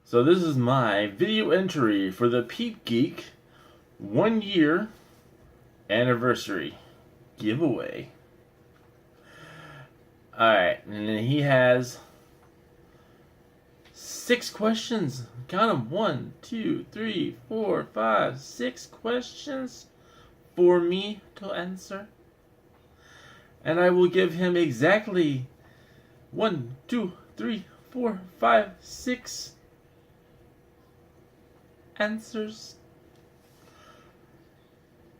So this is my video entry for the PeeP Geek 1 year anniversary giveaway. Alright, and then he has 6 questions. Count them. 1, 2, 3, 4, 5, 6 questions for me to answer. And I will give him exactly 1, 2, 3, 4, 5, 6 answers.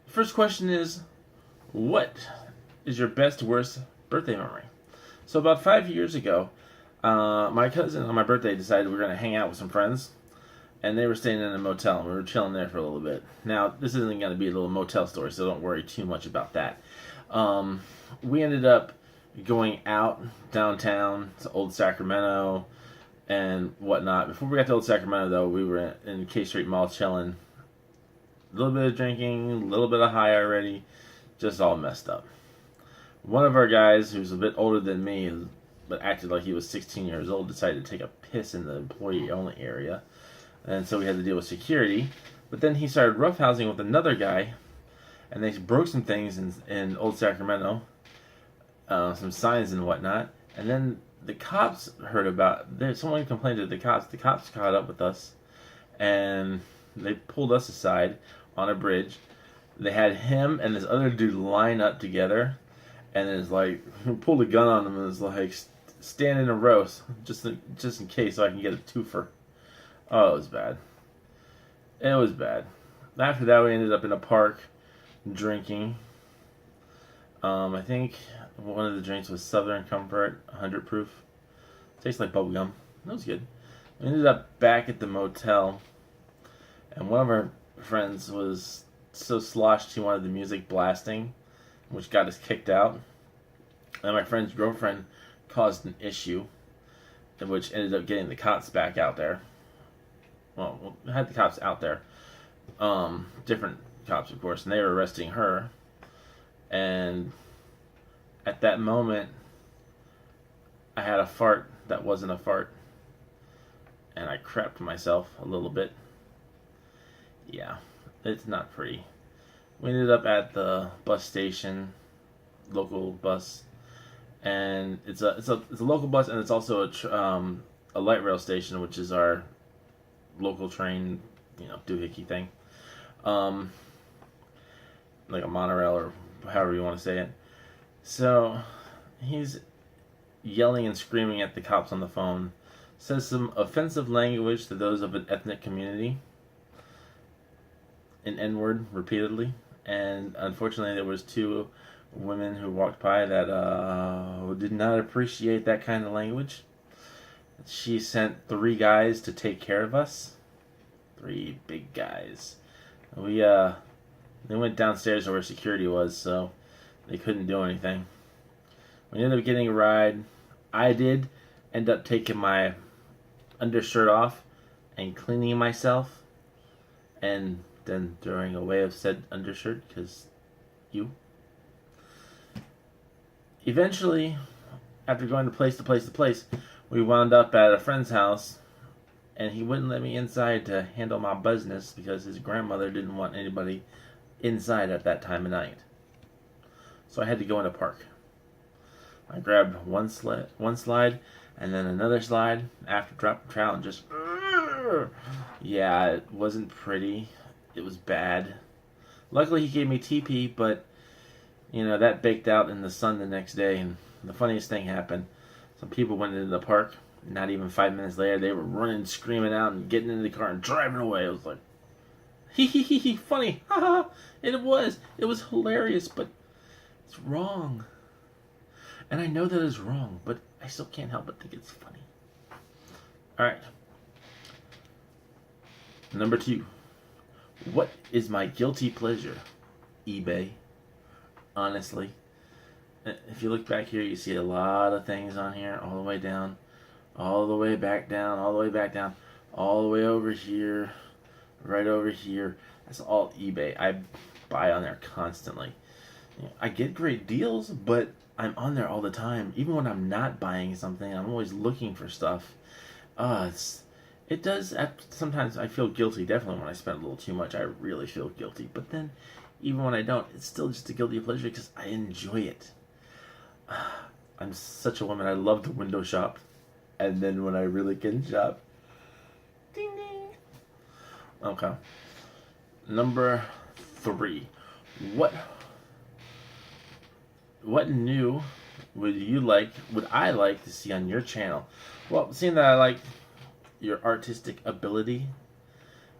First question is, what is your best worst birthday memory? So about 5 years ago, my cousin on my birthday decided we were going to hang out with some friends, and they were staying in a motel, and we were chilling there for a little bit. Now, this isn't going to be a little motel story, so don't worry too much about that. We ended up going out downtown to Old Sacramento and whatnot. Before we got to Old Sacramento, though, we were in K Street Mall chilling. A little bit of drinking, a little bit of high already, just all messed up. One of our guys, who's a bit older than me, but acted like he was 16 years old, decided to take a piss in the employee-only area. And so we had to deal with security. But then he started roughhousing with another guy, and they broke some things in Old Sacramento, some signs and whatnot. And then the cops heard about it. Someone complained to the cops. The cops caught up with us, and they pulled us aside on a bridge. They had him and this other dude line up together, and it's like pulled a gun on him and was like, stand in a row just in case, so I can get a twofer. Oh, it was bad. It was bad. After that, we ended up in a park drinking. I think one of the drinks was Southern Comfort 100 proof. Tastes like bubblegum. That was good. We ended up back at the motel, and one of our friends was so sloshed he wanted the music blasting, which got us kicked out. And my friend's girlfriend caused an issue, which ended up getting the cops back out there. Well, we had the cops out there. Different cops, of course, and they were arresting her. And at that moment, I had a fart that wasn't a fart. And I crapped myself a little bit. Yeah, it's not pretty. We ended up at the bus station, local bus, and it's a local bus, and it's also a light rail station, which is our local train, doohickey thing, like a monorail or however you want to say it. So he's yelling and screaming at the cops on the phone, says some offensive language to those of an ethnic community, an N-word repeatedly, and unfortunately there was 2 women who walked by that did not appreciate that kind of language. She sent 3 guys to take care of us. 3 big guys. They went downstairs to where security was, so they couldn't do anything. We ended up getting a ride. I did end up taking my undershirt off and cleaning myself, and then throwing away of said undershirt because eventually, after going to place, we wound up at a friend's house, and he wouldn't let me inside to handle my business because his grandmother didn't want anybody inside at that time of night. So I had to go in a park. I grabbed one slide, and then another slide after dropping trowel and just... Yeah, it wasn't pretty. It was bad. Luckily he gave me TP, but that baked out in the sun the next day, and the funniest thing happened. Some people went into the park, not even 5 minutes later, they were running, screaming out, and getting into the car and driving away. I was like, hee, funny, haha. And it was hilarious, but it's wrong. And I know that is wrong, but I still can't help but think it's funny. Alright. Number 2. What is my guilty pleasure? eBay. Honestly. If you look back here, you see a lot of things on here, all the way down, all the way back down, all the way back down, all the way over here, right over here. That's all eBay. I buy on there constantly. I get great deals, but I'm on there all the time. Even when I'm not buying something, I'm always looking for stuff. It does. Sometimes I feel guilty. Definitely when I spend a little too much, I really feel guilty. But then, even when I don't, it's still just a guilty pleasure because I enjoy it. I'm such a woman. I love to window shop, and then when I really can shop, ding ding. Okay. Number 3. What new would I like to see on your channel? Well, seeing that I like your artistic ability,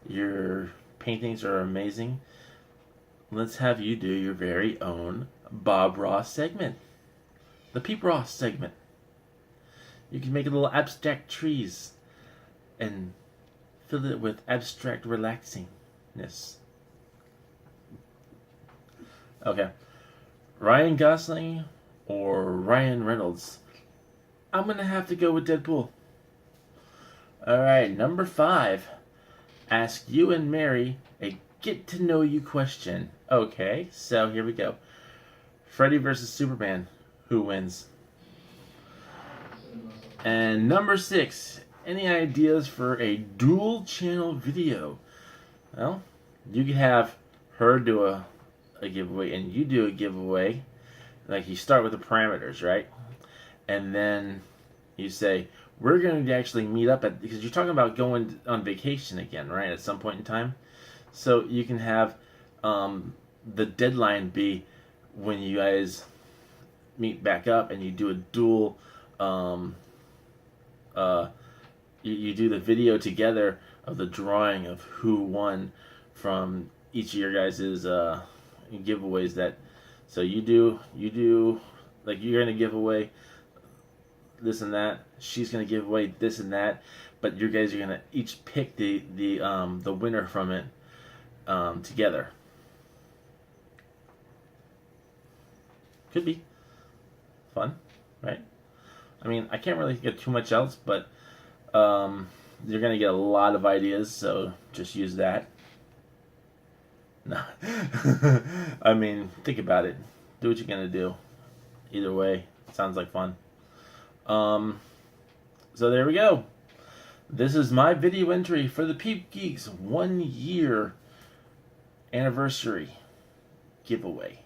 your paintings are amazing, let's have you do your very own Bob Ross segment. The PeeP Ross segment. You can make a little abstract trees and fill it with abstract relaxingness. Okay. Ryan Gosling or Ryan Reynolds? I'm going to have to go with Deadpool. Alright, number 5. Ask you and Mary a get to know you question. Okay, so here we go. Freddy versus Superman. Who wins? And number 6. Any ideas for a dual channel video? Well, you could have her do a giveaway and you do a giveaway. Like you start with the parameters, right? And then you say, we're going to actually meet up at, because you're talking about going on vacation again, right? At some point in time. So you can have the deadline be when you guys meet back up and you do a dual, you do the video together of the drawing of who won from each of your guys' giveaways. That, so you do like you're going to give away this and that, she's going to give away this and that, but you guys are going to each pick the winner from it together. Could be fun, right? I mean, I can't really get too much else, but you're going to get a lot of ideas, so just use that. No. I mean, think about it. Do what you're going to do. Either way, it sounds like fun. So there we go. This is my video entry for the PeeP Geeks 1 year anniversary giveaway.